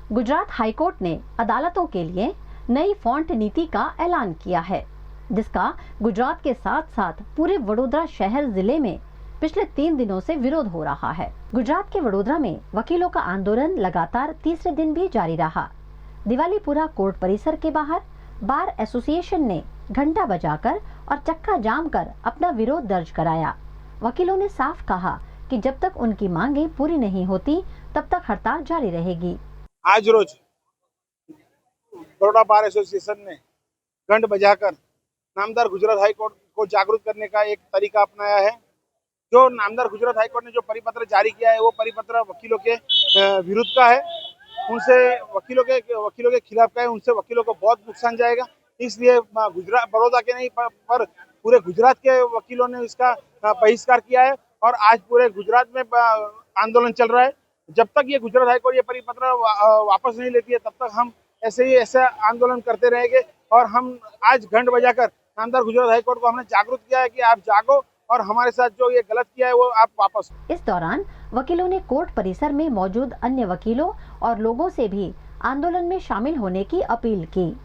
Gujarat high court ने अदालतों के लिए नई फॉन्ट नीति का ऐलान किया है, जिसका गुजरात के साथ साथ पूरे वडोदरा शहर जिले में पिछले 3 दिनों से विरोध हो रहा है। गुजरात के वडोदरा में वकीलों का आंदोलन लगातार तीसरे दिन भी जारी रहा। दिवालीपुरा कोर्ट परिसर के बाहर बार एसोसिएशन ने घंटा बजाकर और चक्का जाम कर अपना विरोध दर्ज कराया। वकीलों ने साफ कहा कि जब तक उनकी मांगे पूरी नहीं होती तब तक हड़ताल जारी रहेगी। आज रोज बड़ौदा बार एसोसिएशन ने घंट बजाकर नामदार गुजरात हाईकोर्ट को जागरूक करने का एक तरीका अपनाया है। जो नामदार गुजरात हाईकोर्ट ने जो परिपत्र जारी किया है वो परिपत्र वकीलों के विरुद्ध का है, उनसे वकीलों के खिलाफ का है, उनसे वकीलों को बहुत नुकसान जाएगा। इसलिए गुजरात बड़ौदा के नहीं पर पूरे गुजरात के वकीलों ने इसका बहिष्कार किया है और आज पूरे गुजरात में आंदोलन चल रहा है। जब तक ये गुजरात हाईकोर्ट ये परिपत्र वापस नहीं लेती है तब तक हम ऐसे आंदोलन करते रहेंगे। और हम आज घंट बजाकर नामदार गुजरात हाईकोर्ट को हमने जागरूक किया है कि आप जागो और हमारे साथ जो ये गलत किया है वो आप वापस। इस दौरान वकीलों ने कोर्ट परिसर में मौजूद अन्य वकीलों और लोगों से भी आंदोलन में शामिल होने की अपील की।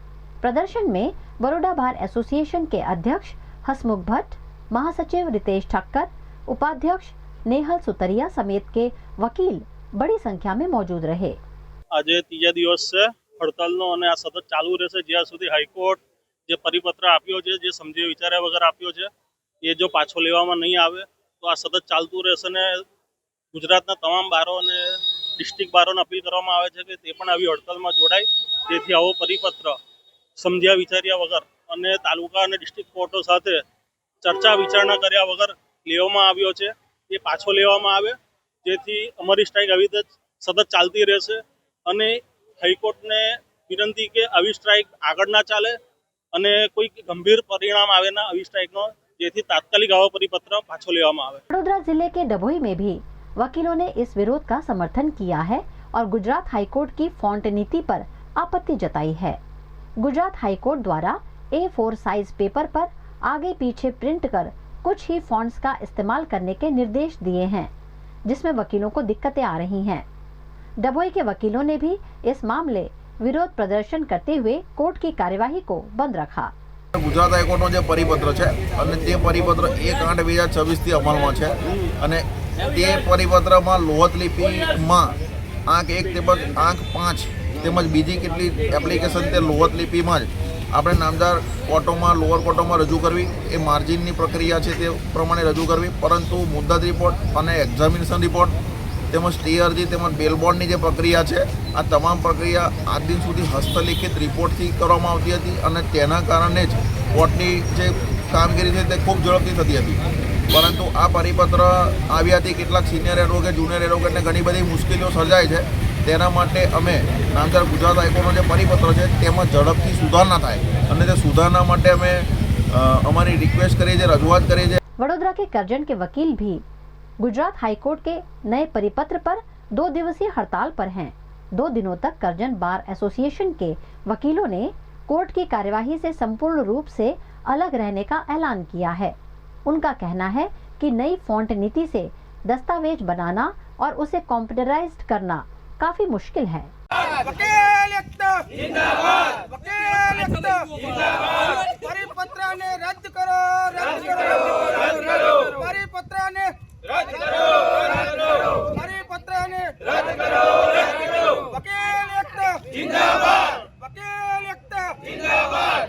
प्रदर्शन में बड़ौदा बार एसोसिएशन के अध्यक्ष हसमुख भट्ट, महासचिव रितेश ठक्कर, उपाध्यक्ष नेहल सुतरिया समेत के वकील बड़ी संख्या में मौजूद रहे। आज तीजा दिवस से हड़तालनो અને આ સતત ચાલુ રહેશે જ્યાં સુધી હાઈકોર્ટ જે પરિપત્ર આપ્યો છે, જે સમજી વિચાર્યા વગર આપ્યો છે, એ જો પાછો લેવામાં નહીં આવે તો આ સતત ચાલતું રહેશે ને ગુજરાતના તમામ બારો અને ડિસ્ટ્રિક્ટ બારોને અપીલ કરવામાં આવે છે કે તે પણ આવી હડતાલમાં જોડાય, જેથી આવો પરિપત્ર સમજ્યા વિચાર્યા વગર અને તાલુકા અને ડિસ્ટ્રિક્ટ કોર્ટો સાથે ચર્ચા વિચારણા કર્યા વગર લેવામાં આવ્યો છે, એ પાછો લેવામાં આવે, જેથી અમારી સ્ટ્રાઇક આવી રીતે સતત ચાલતી રહેશે। અને હાઈકોર્ટને વિનંતી કે આવી સ્ટ્રાઇક આગળ ના ચાલે અને કોઈ ગંભીર પરિણામ આવે ના આવી સ્ટ્રાઇકનો, જેથી તાત્કાલિક આવો પરિપત્ર પાછો લેવામાં આવે। वडोदरा जिले के डभोई में भी वकीलों ने इस विरोध का समर्थन किया है और गुजरात हाईकोर्ट की फॉन्ट नीति पर आपत्ति जताई है। गुजरात हाईकोर्ट द्वारा A4 साइज पेपर पर आगे पीछे प्रिंट कर कुछ ही फॉन्ट्स का इस्तेमाल करने के निर्देश दिए हैं, जिसमें वकीलों को दिक्कतें आ रही हैं। डभोई के वकीलों ने भी इस मामले विरोध प्रदर्शन करते हुए कोर्ट की कार्यवाही को बंद रखा। गुजरात हाईकोर्टનો જે પરિપત્ર છે અને તે પરિપત્ર 1/8/2024 થી અમલમાં છે અને તે પરિપત્રમાં લોહત લિપિમાં આંક 1 તેમજ આંક 5 તેમજ બીજી કેટલી એપ્લિકેશન તે લોહત લિપિમાં જ આપણે નામદાર કોર્ટોમાં લોઅર કોર્ટોમાં રજૂ કરવી, એ માર્જિનની પ્રક્રિયા છે તે પ્રમાણે રજૂ કરવી, પરંતુ મુદ્દત રિપોર્ટ અને એક્ઝામિનેશન રિપોર્ટ તેમજ સ્ટે અરજી તેમજ બેલ બોન્ડની જે પ્રક્રિયા છે આ તમામ પ્રક્રિયા આજ દિન સુધી હસ્તલિખિત રિપોર્ટથી કરવામાં આવતી હતી અને તેના કારણે જ કોર્ટની જે કામગીરી છે તે ખૂબ ઝડપથી થતી હતી। પરંતુ આ પરિપત્ર આવ્યાથી કેટલાક સિનિયર એડવોકેટ, જુનિયર એડવોકેટને ઘણી બધી મુશ્કેલીઓ સર્જાય છે। તેના માટે અમે નામદાર ગુજરાત હાઈકોર્ટનો જે પરિપત્ર છે તેમાં ઝડપથી સુધારણા થાય અને તે સુધારણા માટે અમે અમારી રિક્વેસ્ટ કરી છે, રજૂઆત કરી છે। वडोदरा के करजन के वकील भी गुजरात हाईकोर्ट के नए परिपत्र पर 2 दिवसीय हड़ताल पर हैं। 2 दिनों तक करजन बार एसोसिएशन के वकीलों ने कोर्ट की कार्यवाही से संपूर्ण रूप से अलग रहने का ऐलान किया है। उनका कहना है कि नई फॉन्ट नीति से दस्तावेज बनाना और उसे कंप्यूटराइज्ड करना काफी मुश्किल है। वकील एकता जिंदाबाद, वकील एकता जिंदाबाद, परिपत्राने रद्द करो, रद्द करो, परिपत्राने रद्द करो, परिपत्राने रद्द करो, वकील एकता जिंदाबाद, वकील एकता जिंदाबाद।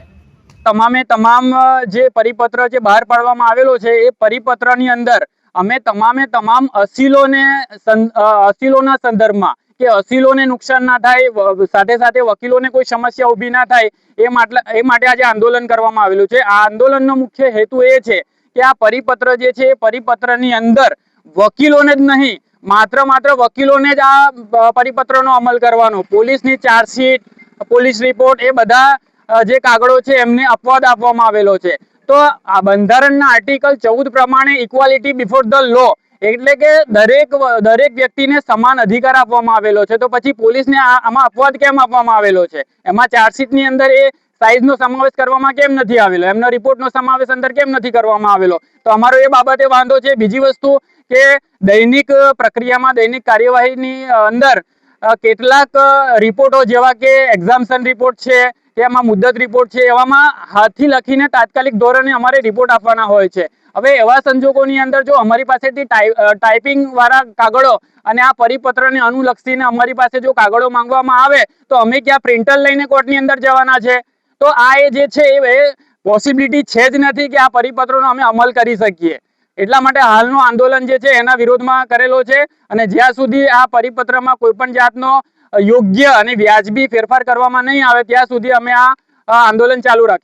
તમામે તમામ જે પરિપત્ર જે બહાર પાડવામાં આવેલો છે એ પરિપત્રની અંદર અમે તમામ અસીલોના સંદર્ભમાં કે અસીલોને નુકસાન ના થાય, સાથે સાથે વકીલોને કોઈ સમસ્યા ઊભી ના થાય એ માટે આજે આંદોલન કરવામાં આવેલું છે। આ આંદોલનનો મુખ્ય હેતુ એ છે કે આ પરિપત્ર જે છે એ પરિપત્રની અંદર વકીલોને જ નહીં, માત્ર વકીલોને જ આ પરિપત્રનો અમલ કરવાનો, પોલીસની ચાર્જશીટ, પોલીસ રિપોર્ટ એ બધા જે કાગળો છે એમને અપવાદ આપવામાં આવેલો છે। તો આ બંધારણના આર્ટિકલ 14 પ્રમાણે ઇક્વાલિટી બિફોર ધ લો એટલે કે દરેક વ્યક્તિને સમાન અધિકાર આપવામાં આવેલો છે। તો પછી પોલીસને આમાં અપવાદ કેમ આપવામાં આવેલો છે? એમાં ચાર્જશીટની અંદર એ સાઇઝનો સમાવેશ કરવામાં કેમ નથી આવેલો, એમનો રિપોર્ટનો સમાવેશ અંદર કેમ નથી કરવામાં આવેલો? તો અમારો એ બાબતે વાંધો છે। બીજી વસ્તુ કે દૈનિક પ્રક્રિયામાં, દૈનિક કાર્યવાહીની અંદર કેટલાક રિપોર્ટો જેવા કે એક્ઝામ્શન રિપોર્ટ છે કે એમાં મુદ્દત રિપોર્ટ છે, એવામાં હાથથી લખીને તાત્કાલિક ધોરણે અમારે રિપોર્ટ આપવાના હોય છે. હવે એવા સંજોગોની અંદર જો અમારી પાસેથી ટાઈપિંગ વાળા કાગળો અને આ પરિપત્રને અનુલક્ષીને અમારી પાસે જો કાગળો માંગવામાં આવે તો અમે ક્યાં પ્રિન્ટર લઈને કોર્ટની અંદર જવાના છે? તો આ એ જે છે એ પોસિબિલિટી છે જ નથી કે આ પરિપત્રોનો અમે અમલ કરી શકીએ. એટલા માટે હાલનું આંદોલન જે છે એના વિરોધમાં કરેલો છે અને જ્યાં સુધી આ પરિપત્રમાં કોઈ પણ જાતનો યોગ્ય અને વ્યાજબી ફેરફાર કરવામાં નહીં આવે ત્યાં સુધી અમે આ આંદોલન ચાલુ રાખીશું.